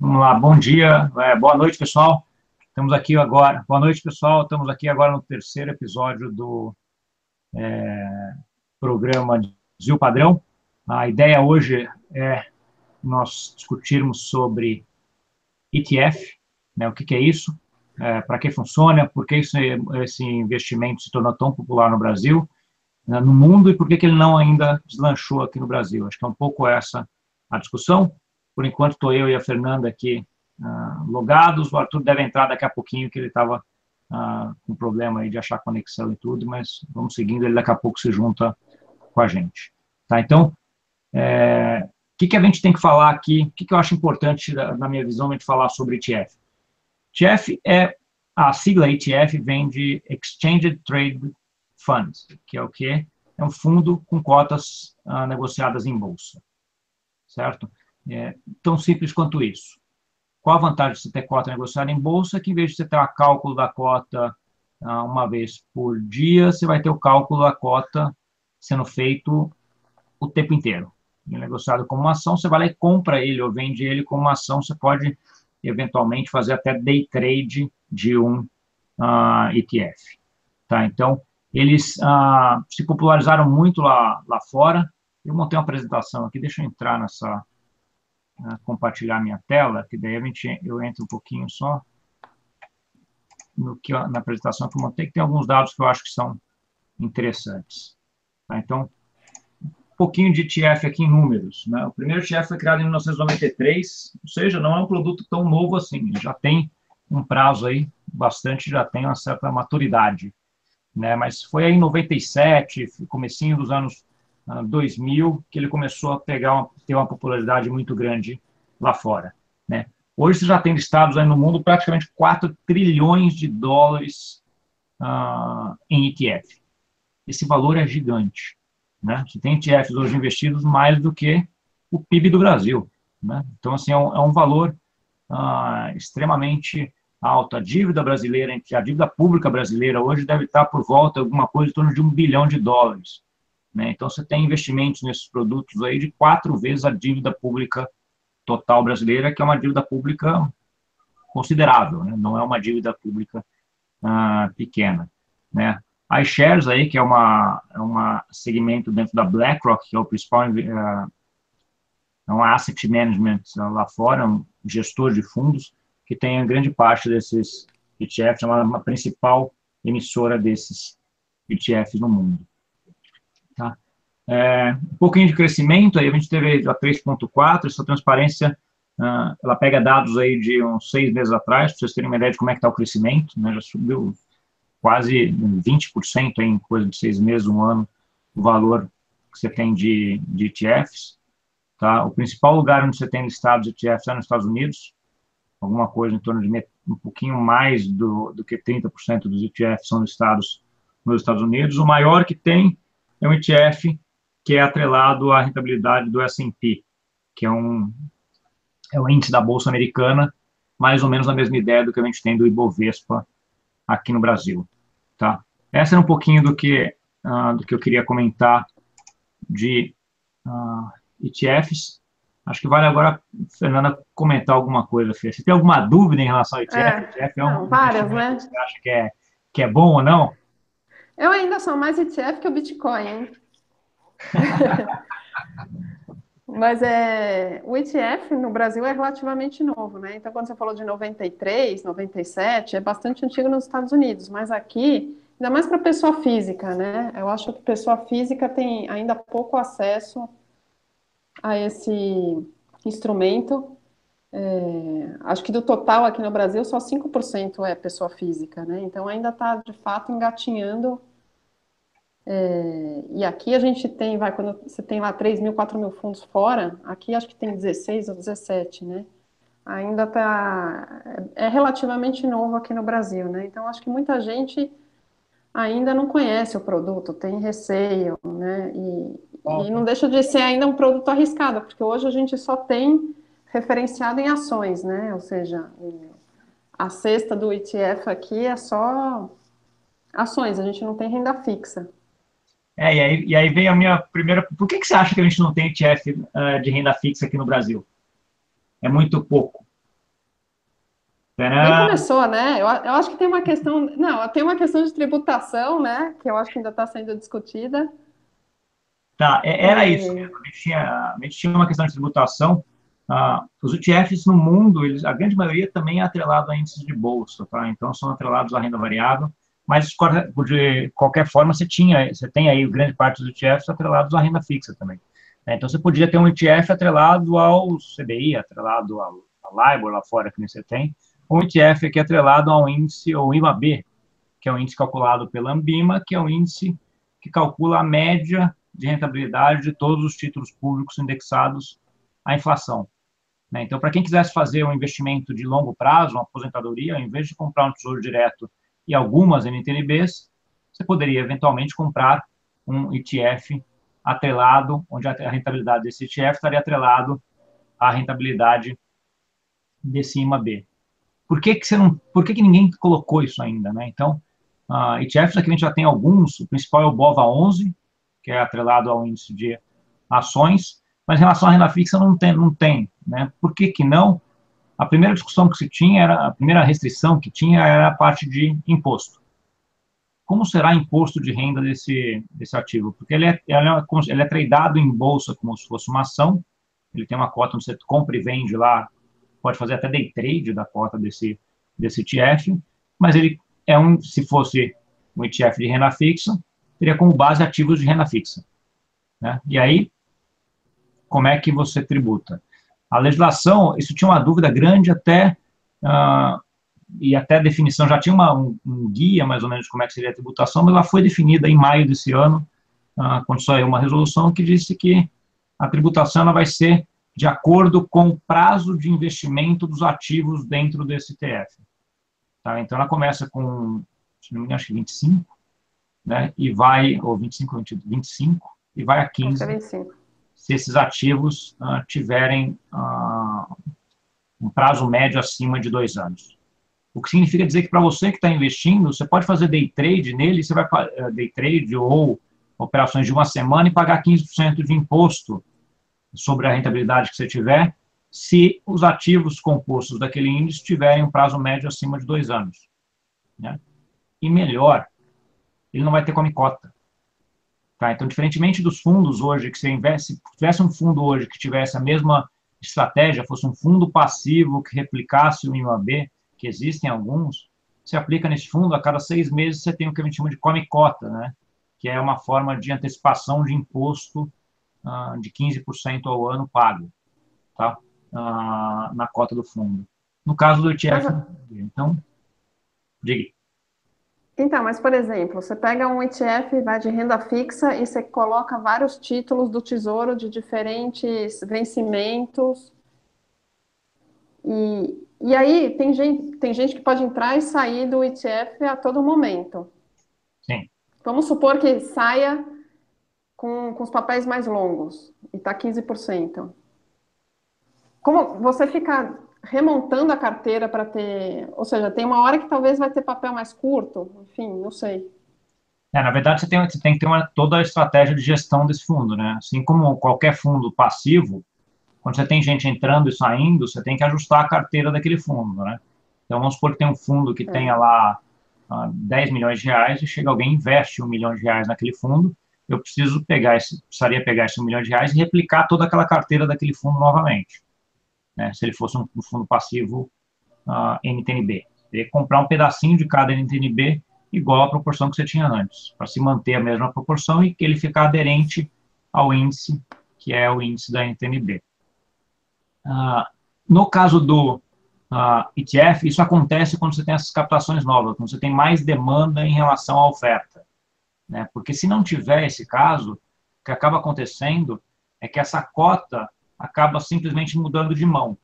Vamos lá, bom dia, boa noite, pessoal. Estamos aqui agora, boa noite, pessoal. Estamos aqui agora no terceiro episódio do programa Zio Padrão. A ideia hoje é nós discutirmos sobre ETF, né, o que é isso, para que funciona, por que esse investimento se tornou tão popular no Brasil, né, no mundo, e por que ele não ainda deslanchou aqui no Brasil. Acho que é um pouco essa a discussão. Por enquanto, estou eu e a Fernanda aqui logados. O Arthur deve entrar daqui a pouquinho, que ele estava com problema aí de achar conexão e tudo, mas vamos seguindo, ele daqui a pouco se junta com a gente. Tá? Então, o que a gente tem que falar aqui, o que eu acho importante, na minha visão, a gente falar sobre ETF? ETF a sigla ETF vem de Exchange Traded Funds, que é o quê? É um fundo com cotas negociadas em bolsa, certo? Tão simples quanto isso. Qual a vantagem de você ter cota negociada em bolsa? Que em vez de você ter o cálculo da cota uma vez por dia, você vai ter o cálculo da cota sendo feito o tempo inteiro. Ele é negociado como uma ação, você vai lá e compra ele ou vende ele como uma ação, você pode eventualmente fazer até day trade de um ETF. Tá? Então, eles se popularizaram muito lá fora. Eu montei uma apresentação aqui, deixa eu entrar nessa, compartilhar minha tela, que daí eu entro um pouquinho só na apresentação que eu montei, que tem alguns dados que eu acho que são interessantes. Tá? Então, um pouquinho de ETF aqui em números. Né? O primeiro ETF foi criado em 1993, ou seja, não é um produto tão novo assim, ele já tem um prazo aí, bastante, já tem uma certa maturidade. Né? Mas foi aí em 97, comecinho dos anos 2000, que ele começou a ter uma popularidade muito grande lá fora. Né? Hoje você já tem listados aí no mundo praticamente 4 trilhões de dólares em ETF. Esse valor é gigante. Né? Você tem ETFs hoje investidos mais do que o PIB do Brasil. Né? Então, assim, é um valor extremamente alto. A dívida brasileira, a dívida pública brasileira hoje deve estar por volta, alguma coisa em torno de $1 bilhão. Né? Então, você tem investimentos nesses produtos aí de 4 vezes a dívida pública total brasileira, que é uma dívida pública considerável, né? Não é uma dívida pública pequena. Né? A iShares, aí, que é uma segmento dentro da BlackRock, que é o principal é um asset management lá fora, um gestor de fundos, que tem a grande parte desses ETFs, é uma principal emissora desses ETFs no mundo. Tá? Um pouquinho de crescimento, aí a gente teve a 3,4, essa transparência, ela pega dados aí de uns 6 meses atrás, para vocês terem uma ideia de como é que está o crescimento, né? Já subiu quase 20% em coisa de 6 meses, um ano, o valor que você tem de ETFs. Tá? O principal lugar onde você tem listados ETFs é nos Estados Unidos, alguma coisa em torno de um pouquinho mais do que 30% dos ETFs são listados nos Estados Unidos. O maior que tem é um ETF que é atrelado à rentabilidade do S&P, que é o índice da Bolsa Americana, mais ou menos a mesma ideia do que a gente tem do Ibovespa aqui no Brasil. Tá? Essa é um pouquinho do que eu queria comentar de ETFs. Acho que vale agora, Fernanda, comentar alguma coisa, Fê. Você tem alguma dúvida em relação ao ETF? ETF é um várias, investimento né? que você acha que é bom ou não? Eu ainda sou mais ETF que o Bitcoin, hein? Mas o ETF no Brasil é relativamente novo, né? Então, quando você falou de 93, 97, é bastante antigo nos Estados Unidos, mas aqui, ainda mais para pessoa física, né? Eu acho que pessoa física tem ainda pouco acesso a esse instrumento. Acho que do total aqui no Brasil, só 5% é pessoa física, né? Então, ainda está, de fato, engatinhando. E aqui a gente tem, quando você tem lá 3 mil, 4 mil fundos fora, aqui acho que tem 16 ou 17, né? Ainda é relativamente novo aqui no Brasil, né? Então acho que muita gente ainda não conhece o produto, tem receio, né? E não deixa de ser ainda um produto arriscado, porque hoje a gente só tem referenciado em ações, né? Ou seja, a cesta do ETF aqui é só ações, a gente não tem renda fixa. E aí vem a minha primeira... Por que você acha que a gente não tem ETF de renda fixa aqui no Brasil? É muito pouco. Nem Tcharam! começou, né? Eu acho que tem uma questão. Não, tem uma questão de tributação, né? Que eu acho que ainda está sendo discutida. Tá, era isso E, mesmo. A gente tinha uma questão de tributação. Os ETFs no mundo, a grande maioria também é atrelado a índices de bolsa, tá? Então, são atrelados à renda variável, mas de qualquer forma, você tem aí grande parte dos ETFs atrelados à renda fixa também, né? Então, você podia ter um ETF atrelado ao CDI, atrelado ao LIBOR lá fora, que nem você tem, ou um ETF aqui atrelado ao índice, ou IMAB, que é o índice calculado pela Ambima, que é o índice que calcula a média de rentabilidade de todos os títulos públicos indexados à inflação, né? Então, para quem quisesse fazer um investimento de longo prazo, uma aposentadoria, ao invés de comprar um tesouro direto e algumas NTNBs, você poderia eventualmente comprar um ETF atrelado, onde a rentabilidade desse ETF estaria atrelado à rentabilidade desse IMAB. Por que ninguém colocou isso ainda, né? Então, ETFs aqui a gente já tem alguns, o principal é o BOVA11, que é atrelado ao índice de ações, mas em relação à renda fixa não tem, né? Por que que não? A primeira discussão que se tinha, a primeira restrição que tinha era a parte de imposto. Como será imposto de renda desse ativo? Porque ele é tradeado em bolsa como se fosse uma ação, ele tem uma cota onde você compra e vende lá, pode fazer até day trade da cota desse ETF, mas se fosse um ETF de renda fixa, teria como base ativos de renda fixa, né? E aí, como é que você tributa? A legislação, isso tinha uma dúvida grande uh, e até a definição, já tinha um guia mais ou menos de como é que seria a tributação, mas ela foi definida em maio desse ano, quando saiu uma resolução que disse que a tributação ela vai ser de acordo com o prazo de investimento dos ativos dentro desse ETF. Tá? Então, ela começa com, se não me engano, acho que 25, né? E vai, ou 25, 25, e vai a acho que é 15, 25. se esses ativos tiverem um prazo médio acima de 2 anos. O que significa dizer que para você que está investindo, você pode fazer day trade nele, você vai day trade ou operações de uma semana e pagar 15% de imposto sobre a rentabilidade que você tiver, se os ativos compostos daquele índice tiverem um prazo médio acima de 2 anos, né? E melhor, ele não vai ter come cota. Tá? Então, diferentemente dos fundos hoje, que você investe, se tivesse um fundo hoje que tivesse a mesma estratégia, fosse um fundo passivo que replicasse o IMAB, que existem alguns, você aplica nesse fundo, a cada 6 meses você tem o que a gente chama de come cota, né? Que é uma forma de antecipação de imposto de 15% ao ano pago, tá? Na cota do fundo. No caso do Mas, ETF, então, diga. então, por exemplo, você pega um ETF, vai de renda fixa e você coloca vários títulos do Tesouro de diferentes vencimentos. E aí tem gente que pode entrar e sair do ETF a todo momento. Sim. Vamos supor que saia com os papéis mais longos e está 15%. Como você fica remontando a carteira para ter. Ou seja, tem uma hora que talvez vai ter papel mais curto, enfim, não sei. Na verdade, você tem que ter toda a estratégia de gestão desse fundo, né? Assim como qualquer fundo passivo, quando você tem gente entrando e saindo, você tem que ajustar a carteira daquele fundo, né? Então, vamos supor que tem um fundo que É. tenha lá 10 milhões de reais e chega alguém e investe 1 milhão de reais naquele fundo, eu precisaria pegar esse 1 milhão de reais e replicar toda aquela carteira daquele fundo novamente, né? Se ele fosse um fundo passivo NTNB. Teria que comprar um pedacinho de cada NTNB igual à proporção que você tinha antes, para se manter a mesma proporção e que ele ficar aderente ao índice, que é o índice da NTNB. No caso do ETF, isso acontece quando você tem essas captações novas, quando você tem mais demanda em relação à oferta, né? Porque se não tiver esse caso, o que acaba acontecendo é que essa cota acaba simplesmente mudando de mão,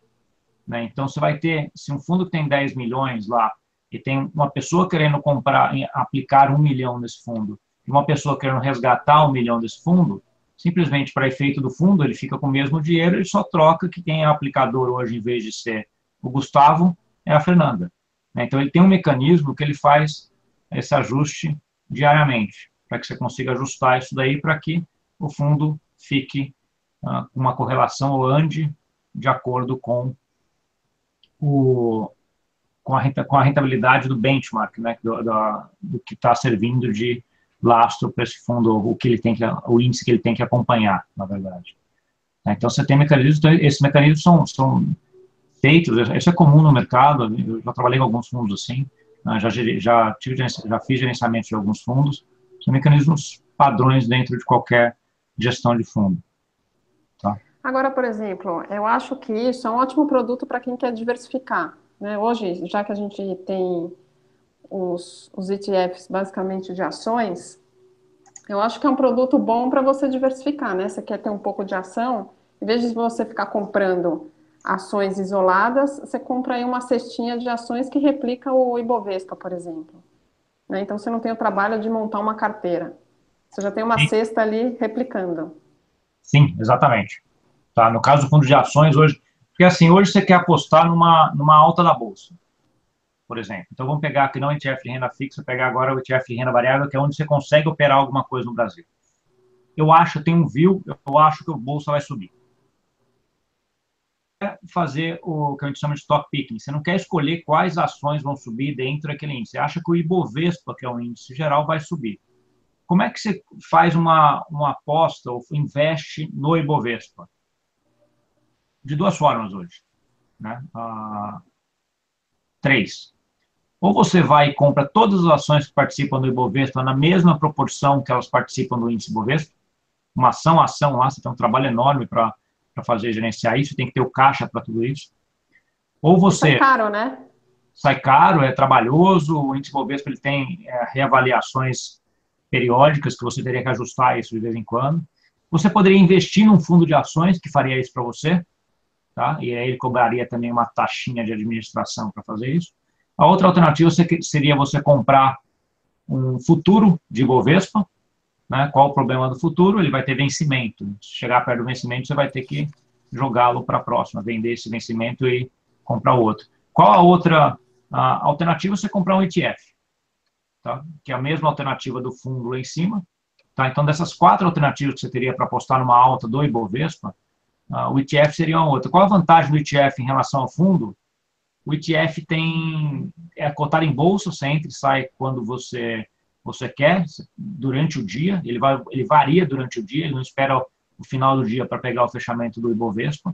né? Então, você vai ter, se um fundo tem 10 milhões lá, e tem uma pessoa querendo comprar, aplicar 1 milhão nesse fundo, e uma pessoa querendo resgatar 1 milhão desse fundo, simplesmente para efeito do fundo, ele fica com o mesmo dinheiro, ele só troca que quem é aplicador hoje, em vez de ser o Gustavo, é a Fernanda, né? Então, ele tem um mecanismo que ele faz esse ajuste diariamente, para que você consiga ajustar isso daí para que o fundo fique com uma correlação ou ande de acordo com o, com a rentabilidade do benchmark, né, do que está servindo de lastro para esse fundo, o índice que ele tem que acompanhar, na verdade. Então, você tem mecanismos, então, esses mecanismos são feitos, isso é comum no mercado, eu já trabalhei com alguns fundos assim, né, já fiz gerenciamento de alguns fundos, são mecanismos padrões dentro de qualquer gestão de fundo. Tá? Agora, por exemplo, eu acho que isso é um ótimo produto para quem quer diversificar, né? Hoje, já que a gente tem os ETFs basicamente de ações, eu acho que é um produto bom para você diversificar, né? Você quer ter um pouco de ação, em vez de você ficar comprando ações isoladas, você compra aí uma cestinha de ações que replica o Ibovespa, por exemplo. Né? Então, você não tem o trabalho de montar uma carteira. Você já tem uma Sim, cesta ali replicando. sim, exatamente. Tá? No caso do fundo de ações, hoje, porque assim, hoje você quer apostar numa alta da bolsa, por exemplo. Então, vamos pegar aqui não o ETF de renda fixa, pegar agora o ETF de renda variável, que é onde você consegue operar alguma coisa no Brasil. Eu tenho um view, eu acho que o bolsa vai subir. Fazer o que a gente chama de stock picking. Você não quer escolher quais ações vão subir dentro daquele índice. Você acha que o Ibovespa, que é o índice geral, vai subir. Como é que você faz uma aposta ou investe no Ibovespa? De duas formas hoje. Né? Três. Ou você vai e compra todas as ações que participam do Ibovespa na mesma proporção que elas participam do índice Ibovespa, uma ação a ação lá, você tem um trabalho enorme para fazer gerenciar isso, tem que ter o caixa para tudo isso. Ou Isso é você caro, né? sai caro, é trabalhoso, o índice Bovespa ele tem reavaliações periódicas que você teria que ajustar isso de vez em quando. Você poderia investir num fundo de ações que faria isso para você, tá? E aí ele cobraria também uma taxinha de administração para fazer isso. A outra alternativa seria você comprar um futuro de Bovespa, né? Qual o problema do futuro? Ele vai ter vencimento. Se chegar perto do vencimento, você vai ter que jogá-lo para a próxima, vender esse vencimento e comprar outro. Qual a outra alternativa? Você comprar um ETF, tá? Que é a mesma alternativa do fundo lá em cima. Tá? Então, dessas quatro alternativas que você teria para apostar numa alta do Ibovespa, o ETF seria uma outra. Qual a vantagem do ETF em relação ao fundo? O ETF é cotado em bolsa, você entra e sai quando você quer, durante o dia, ele varia durante o dia, ele não espera o final do dia para pegar o fechamento do Ibovespa.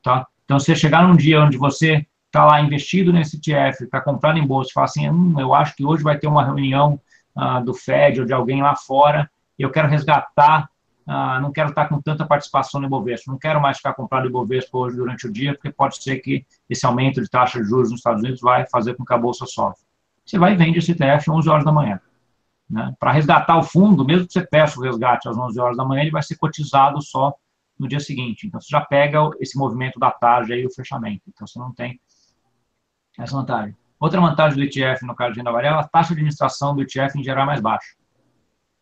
Tá? Então, se você chegar num dia onde você está lá investido nesse ETF, está comprado em bolsa, e fala assim, eu acho que hoje vai ter uma reunião do Fed ou de alguém lá fora, e eu quero resgatar, não quero estar com tanta participação no Ibovespa, não quero mais ficar comprado Ibovespa hoje durante o dia, porque pode ser que esse aumento de taxa de juros nos Estados Unidos vai fazer com que a bolsa sofra. Você vai e vende esse ETF às 11 horas da manhã. Né? Para resgatar o fundo, mesmo que você peça o resgate às 11 horas da manhã, ele vai ser cotizado só no dia seguinte. Então, você já pega esse movimento da tarde e o fechamento. Então, você não tem essa vantagem. Outra vantagem do ETF, no caso de renda variável, a taxa de administração do ETF em geral é mais baixa.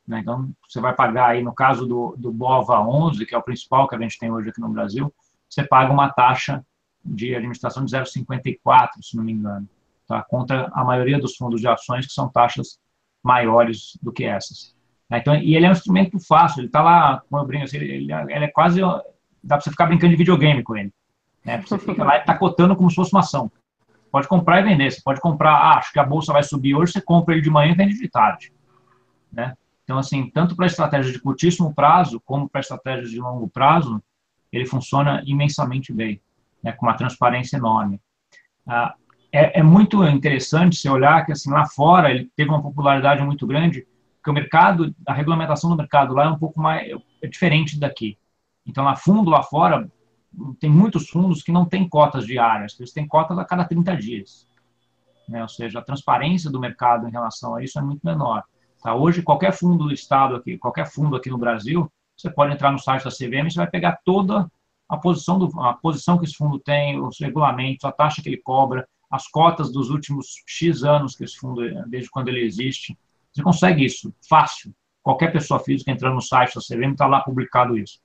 Né? Então, você vai pagar aí, no caso do BOVA11, que é o principal que a gente tem hoje aqui no Brasil, você paga uma taxa de administração de 0,54, se não me engano, tá? Contra a maioria dos fundos de ações, que são taxas maiores do que essas. Então, e ele é um instrumento fácil, ele está lá, como eu brinco, ele é quase, dá para você ficar brincando de videogame com ele. Né? Você fica lá e está cotando como se fosse uma ação. Pode comprar e vender, você pode comprar, acho que a bolsa vai subir hoje, você compra ele de manhã e vende de tarde. Né? Então, assim, tanto para estratégias de curtíssimo prazo, como para estratégias de longo prazo, ele funciona imensamente bem, né? Com uma transparência enorme. É muito interessante você olhar que, assim, lá fora ele teve uma popularidade muito grande, porque o mercado, a regulamentação do mercado lá é um pouco mais diferente daqui. Então, fundo lá fora, tem muitos fundos que não têm cotas diárias, eles têm cotas a cada 30 dias. Né? Ou seja, a transparência do mercado em relação a isso é muito menor. Tá? Hoje, qualquer fundo do Estado aqui, qualquer fundo aqui no Brasil, você pode entrar no site da CVM e você vai pegar toda a posição que esse fundo tem, os regulamentos, a taxa que ele cobra, as cotas dos últimos X anos que esse fundo, desde quando ele existe. Você consegue isso fácil. Qualquer pessoa física entrando no site da CVM está lá publicado isso.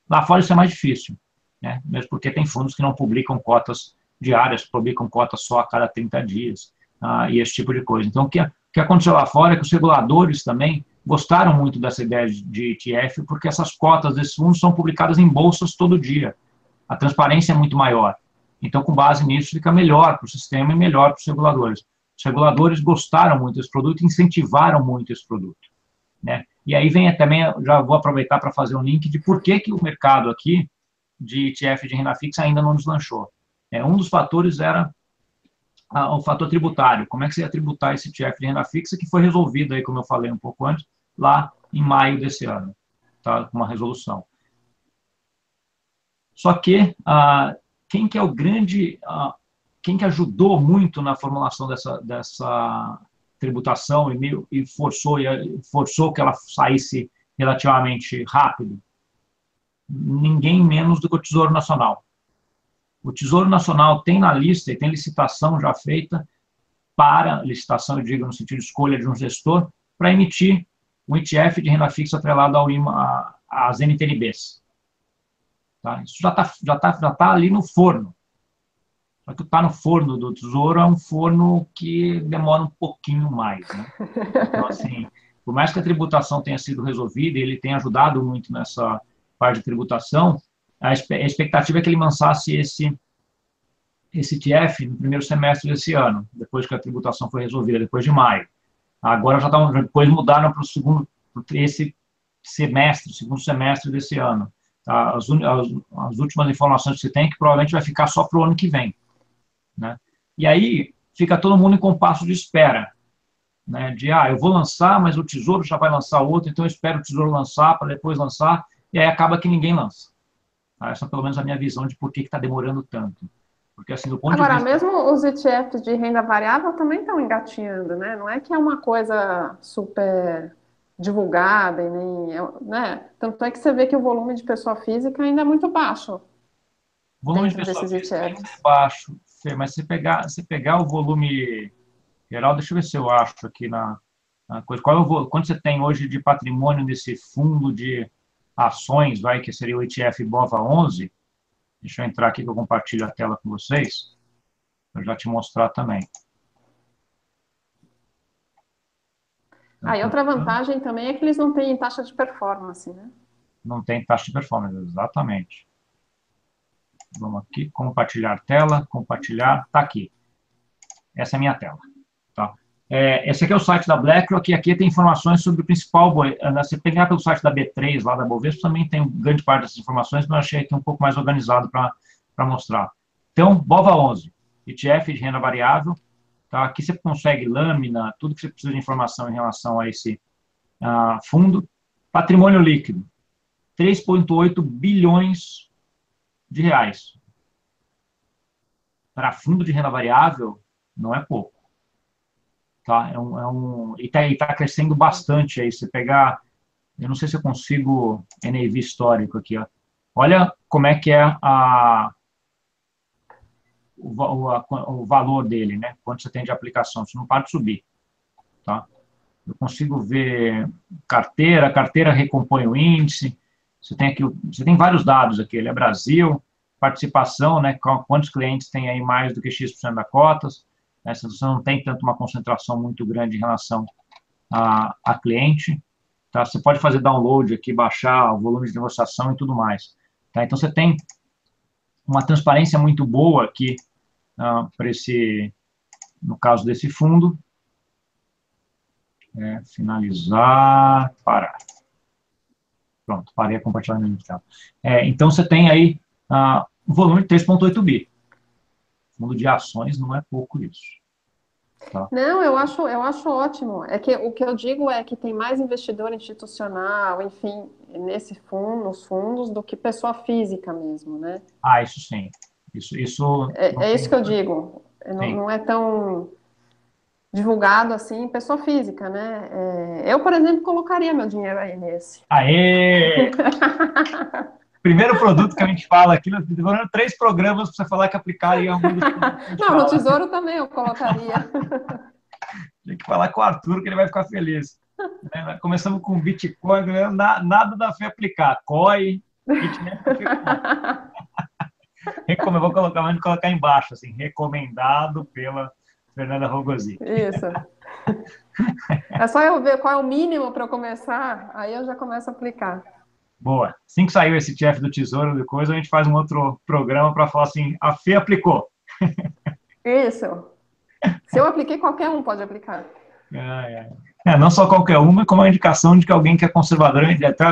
Lá fora isso é mais difícil, né? Mesmo porque tem fundos que não publicam cotas diárias, publicam cotas só a cada 30 dias, e esse tipo de coisa. Então, o que aconteceu lá fora é que os reguladores também gostaram muito dessa ideia de ETF, porque essas cotas desses fundos são publicadas em bolsas todo dia. A transparência é muito maior. Então, com base nisso, fica melhor para o sistema e melhor para os reguladores. Os reguladores gostaram muito desse produto e incentivaram muito esse produto, né? E aí vem também, já vou aproveitar para fazer um link de por que o mercado aqui de ETF de renda fixa ainda não deslanchou. Um dos fatores era o fator tributário. Como é que você ia tributar esse ETF de renda fixa, que foi resolvido, aí, como eu falei um pouco antes, lá em maio desse ano, tá? Com uma resolução. Só que quem que é o grande, quem que ajudou muito na formulação dessa tributação e forçou que ela saísse relativamente rápido? Ninguém menos do que o Tesouro Nacional. O Tesouro Nacional tem na lista e tem licitação já feita para licitação, eu digo no sentido de escolha de um gestor, para emitir um ETF de renda fixa atrelado às NTNBs. Tá? Isso já tá ali no forno. Só que está no forno do Tesouro é um forno que demora um pouquinho mais, né? Então, assim, por mais que a tributação tenha sido resolvida, ele tenha ajudado muito nessa parte de tributação, a expectativa é que ele lançasse esse ETF no primeiro semestre desse ano, depois que a tributação foi resolvida, depois de maio. Agora depois mudaram para esse semestre, segundo semestre desse ano. Tá? As últimas informações que você tem é que provavelmente vai ficar só para o ano que vem, né? E aí fica todo mundo em compasso de espera, né? Eu vou lançar, mas o Tesouro já vai lançar outro, então eu espero o Tesouro lançar para depois lançar, e aí acaba que ninguém lança. Tá? Essa é pelo menos a minha visão de por que está demorando tanto. Porque, assim, do ponto Agora, de vista... mesmo os ETFs de renda variável também estão engatinhando, né? Não é que é uma coisa super divulgada, e nem, né? Tanto é que você vê que o volume de pessoa física ainda é muito baixo O volume de dentro pessoa desses física ainda é ETFs. baixo, Fê, mas se pegar o volume geral, deixa eu ver se eu acho aqui na coisa. Quanto você tem hoje de patrimônio nesse fundo de ações, que seria o ETF BOVA11? Deixa eu entrar aqui que eu compartilho a tela com vocês, para já te mostrar também. E outra vantagem também é que eles não têm taxa de performance, né? Não tem taxa de performance, exatamente. Vamos aqui, compartilhar tela, compartilhar, está aqui. Essa é a minha tela. Tá? Esse aqui é o site da BlackRock, e aqui tem informações sobre o principal... Se pegar pelo site da B3, lá da Bovespa, também tem grande parte dessas informações, mas eu achei aqui um pouco mais organizado para mostrar. Então, BOVA11, ETF de renda variável. Tá? Aqui você consegue lâmina, tudo que você precisa de informação em relação a esse fundo. Patrimônio líquido, 3,8 bilhões de reais. Para fundo de renda variável, não é pouco. Tá? E tá crescendo bastante aí. Se pegar, eu não sei se eu consigo NAV histórico aqui, ó. Olha como é que é o valor dele, né? Quanto você tem de aplicação, você não para de subir, tá? Eu consigo ver carteira recompõe o índice. Você tem vários dados aqui. Ele é Brasil, participação, né? Quantos clientes tem aí mais do que X% da cotas? Você não tem tanto uma concentração muito grande em relação a cliente. Tá? Você pode fazer download aqui, baixar o volume de negociação e tudo mais. Tá? Então, você tem uma transparência muito boa aqui no caso desse fundo. Finalizar, parar. Pronto, parei a compartilhamento de tela. Então, você tem aí um volume de 3,8 bi. Fundo de ações não é pouco isso. Tá? Não, eu acho ótimo. É que o que eu digo é que tem mais investidor institucional, enfim, nos fundos, do que pessoa física mesmo, né? Isso sim. Isso não É tem... isso que eu digo. Não é tão divulgado assim, pessoa física, né? Eu, por exemplo, colocaria meu dinheiro aí nesse. Aê! Primeiro produto que a gente fala aqui, demorando 3 programas para você falar que aplicaria algum dos produtos que a gente Não, no fala. Tesouro também eu colocaria. Tem que falar com o Arthur, que ele vai ficar feliz. Começamos com Bitcoin, nada da fé aplicar. COI, ETF, vou colocar embaixo, assim, recomendado pela Fernanda Rogozi. Isso. É só eu ver qual é o mínimo para eu começar, aí eu já começo a aplicar. Boa. Assim que saiu esse chefe do Tesouro, depois a gente faz um outro programa para falar assim, a Fê aplicou. Isso. Se eu apliquei, qualquer um pode aplicar. Ai, ai. Não só qualquer uma, como a indicação de que alguém que é conservador, até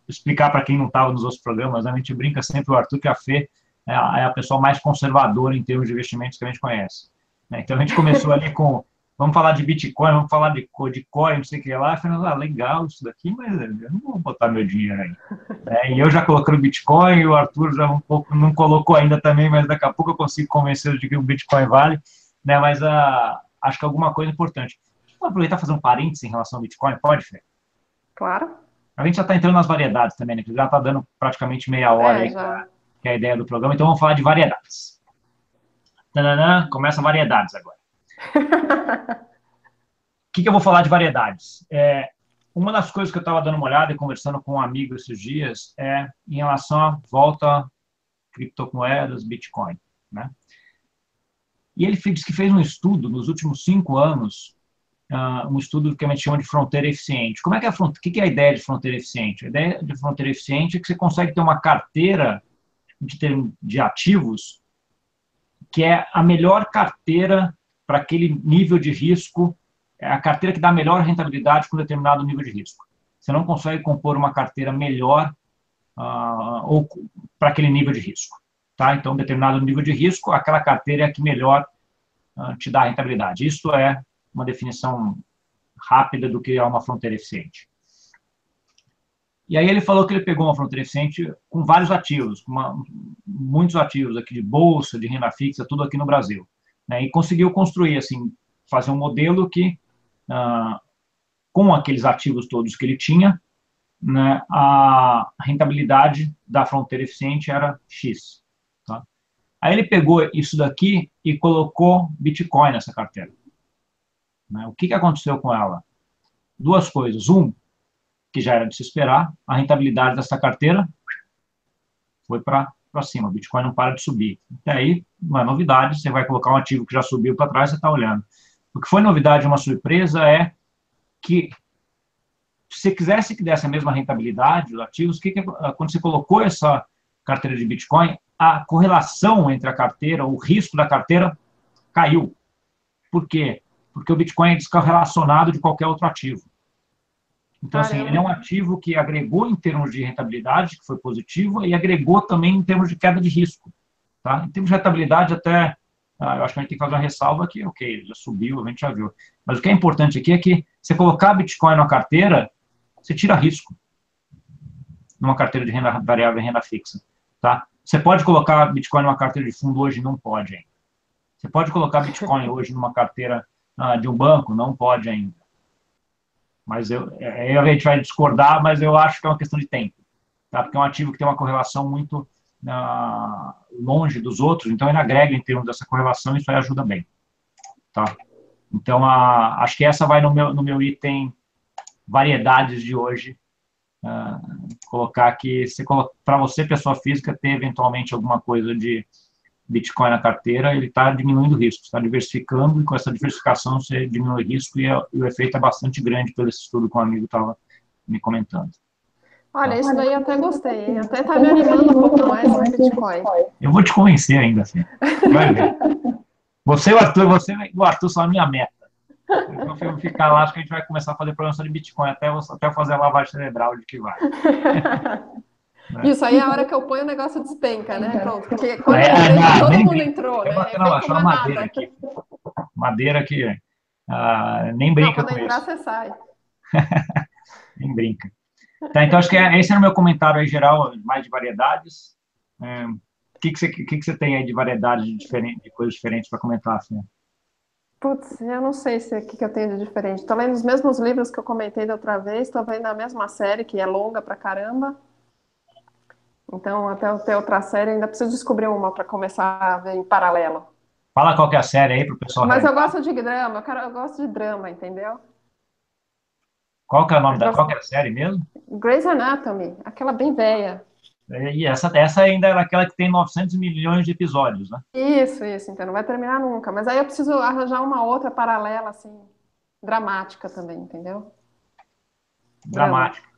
explicar para quem não estava nos outros programas, né, a gente brinca sempre o Arthur que a Fê é a pessoa mais conservadora em termos de investimentos que a gente conhece. Né? Então a gente começou ali com, vamos falar de Bitcoin, vamos falar de Coin, não sei o que lá, falando, legal isso daqui, mas eu não vou botar meu dinheiro aí. E eu já coloquei o Bitcoin, e o Arthur já um pouco não colocou ainda também, mas daqui a pouco eu consigo convencer de que o Bitcoin vale, né? Mas acho que alguma coisa importante. Vou aproveitar e fazer um parênteses em relação ao Bitcoin, pode, Fê? Claro. A gente já está entrando nas variedades também, né? Que já está dando praticamente meia hora É, aí, já. que é a ideia do programa, então vamos falar de variedades. Tananã, começa variedades agora. O que eu vou falar de variedades? Uma das coisas que eu estava dando uma olhada e conversando com um amigo esses dias é em relação à volta criptomoedas, Bitcoin, né? E ele disse que fez um estudo nos últimos 5 anos, um estudo que a gente chama de fronteira eficiente. Como é que o que é a ideia de fronteira eficiente? A ideia de fronteira eficiente é que você consegue ter uma carteira de ativos que é a melhor carteira para aquele nível de risco, é a carteira que dá a melhor rentabilidade com determinado nível de risco. Você não consegue compor uma carteira melhor ou para aquele nível de risco. Tá? Então, determinado nível de risco, aquela carteira é a que melhor te dá rentabilidade. Isso é uma definição rápida do que é uma fronteira eficiente. E aí ele falou que ele pegou uma fronteira eficiente com vários ativos, muitos ativos aqui de bolsa, de renda fixa, tudo aqui no Brasil. Né, e conseguiu construir, assim, fazer um modelo que, com aqueles ativos todos que ele tinha, né, a rentabilidade da fronteira eficiente era X. Tá? Aí ele pegou isso daqui e colocou Bitcoin nessa carteira. Né? O que aconteceu com ela? Duas coisas. Que já era de se esperar, a rentabilidade dessa carteira foi para cima. O Bitcoin não para de subir. Até aí, não é novidade, você vai colocar um ativo que já subiu para trás, você está olhando. O que foi novidade, uma surpresa, é que se você quisesse que desse a mesma rentabilidade dos ativos, quando você colocou essa carteira de Bitcoin, a correlação entre a carteira, o risco da carteira caiu. Por quê? Porque o Bitcoin é descorrelacionado de qualquer outro ativo. Então, assim, ele é um ativo que agregou em termos de rentabilidade, que foi positivo, e agregou também em termos de queda de risco. Tá? Em termos de rentabilidade, até, eu acho que a gente tem que fazer uma ressalva aqui, ok, já subiu, a gente já viu. Mas o que é importante aqui é que você colocar Bitcoin na carteira, você tira risco numa carteira de renda variável e renda fixa. Tá? Você pode colocar Bitcoin numa carteira de fundo hoje? Não pode ainda. Você pode colocar Bitcoin hoje numa carteira de um banco? Não pode ainda. Mas a gente vai discordar, mas eu acho que é uma questão de tempo. Tá? Porque é um ativo que tem uma correlação muito longe dos outros, então ele agrega em termos dessa correlação e isso aí ajuda bem. Tá? Então, acho que essa vai no meu item variedades de hoje, colocar que para você, pessoa física, ter eventualmente alguma coisa de Bitcoin na carteira, ele está diminuindo o risco, está diversificando, e com essa diversificação você diminui o risco, e o efeito é bastante grande pelo estudo que um amigo estava me comentando. Olha, isso daí eu até gostei, hein? Até está me animando um pouco mais no Bitcoin. Eu vou te convencer ainda, assim. Vai ver. Você e o Arthur são a minha meta. Então, eu vou ficar lá, acho que a gente vai começar a fazer programação de Bitcoin, até fazer a lavagem cerebral de que vai. Isso aí é a hora que eu ponho o negócio despenca, né? Pronto, porque quando despenca, todo mundo entrou, né? É bem como madeira aqui. Madeira que nem brinca com isso. Não, quando entrar, você sai. Nem brinca. Tá, então, acho que esse era o meu comentário aí geral, mais de variedades. O que você tem aí de variedades de coisas diferentes para comentar, assim? Putz, eu não sei o que eu tenho de diferente. Estou lendo os mesmos livros que eu comentei da outra vez, estou vendo a mesma série, que é longa pra caramba. Então, até ter outra série, ainda preciso descobrir uma para começar a ver em paralelo. Fala qual que é a série aí para o pessoal Mas eu relembrar. gosto de drama, eu gosto de drama, entendeu? Qual que é o nome qual que é a série mesmo? Grey's Anatomy, aquela bem velha. E essa ainda era aquela que tem 900 milhões de episódios, né? Isso, então não vai terminar nunca. Mas aí eu preciso arranjar uma outra paralela, assim, dramática também, entendeu? Drama. Dramática.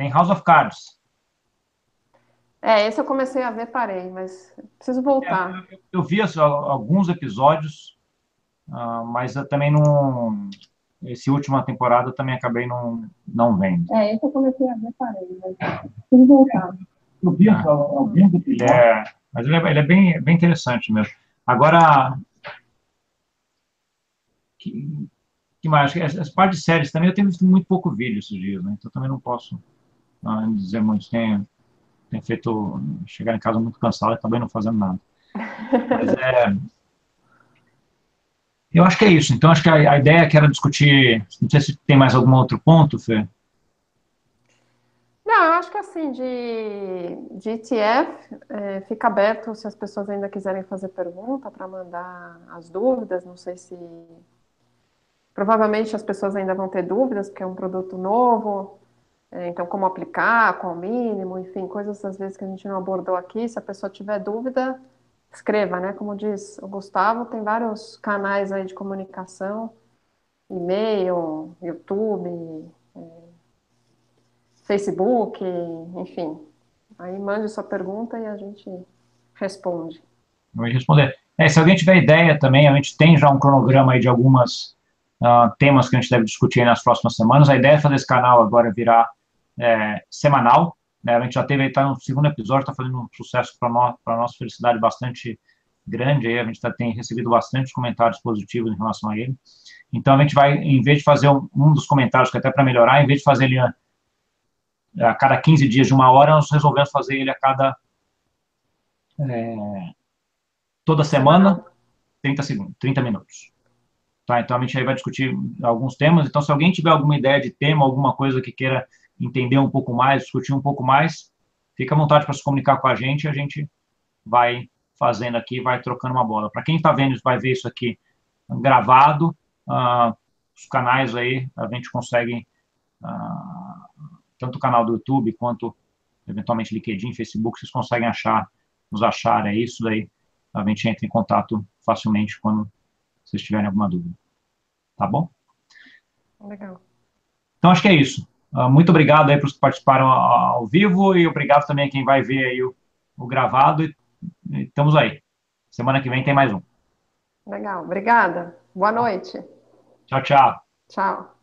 Tem House of Cards. Esse eu comecei a ver, parei, mas preciso voltar. Eu vi alguns episódios, mas eu também não... Esse última temporada eu também acabei não vendo. Esse eu comecei a ver, parei, mas preciso voltar. Eu vi alguns episódios. Mas ele é bem interessante mesmo. Agora, que mais? As partes de séries também, eu tenho visto muito pouco vídeo esses dias, né? Então também não posso dizer muito. Tenho feito, chegar em casa muito cansado e acabei não fazendo nada. Mas eu acho que é isso. Então acho que a ideia que era discutir, não sei se tem mais algum outro ponto, Fê. Não, eu acho que assim, de ETF, fica aberto se as pessoas ainda quiserem fazer pergunta para mandar as dúvidas. Não sei se. Provavelmente as pessoas ainda vão ter dúvidas, porque é um produto novo. Então, como aplicar, qual o mínimo, enfim, coisas às vezes que a gente não abordou aqui. Se a pessoa tiver dúvida, escreva, né? Como diz o Gustavo, tem vários canais aí de comunicação, e-mail, YouTube, Facebook, enfim. Aí mande sua pergunta e a gente responde. Eu vou responder. Se alguém tiver ideia também, a gente tem já um cronograma aí de algumas temas que a gente deve discutir nas próximas semanas. A ideia é fazer esse canal agora virar semanal. Né? A gente já teve, está no segundo episódio, está fazendo um sucesso para nossa felicidade bastante grande. Aí a gente tem recebido bastante comentários positivos em relação a ele. Então, a gente vai, em vez de fazer um dos comentários, que até para melhorar, em vez de fazer ele a cada 15 dias de 1 hora, nós resolvemos fazer ele a cada toda semana, Semanal. 30 segundos, 30 minutos. Tá? Então, a gente aí vai discutir alguns temas. Então, se alguém tiver alguma ideia de tema, alguma coisa que queira entender um pouco mais, discutir um pouco mais, fica à vontade para se comunicar com a gente vai fazendo aqui, vai trocando uma bola. Para quem está vendo, vai ver isso aqui gravado, os canais aí, a gente consegue, tanto o canal do YouTube, quanto, eventualmente, LinkedIn, Facebook, vocês conseguem nos achar aí, isso daí, a gente entra em contato facilmente quando vocês tiverem alguma dúvida. Tá bom? Legal. Então, acho que é isso. Muito obrigado aí para os que participaram ao vivo e obrigado também a quem vai ver aí o gravado. E estamos aí. Semana que vem tem mais um. Legal. Obrigada. Boa noite. Tchau, tchau. Tchau.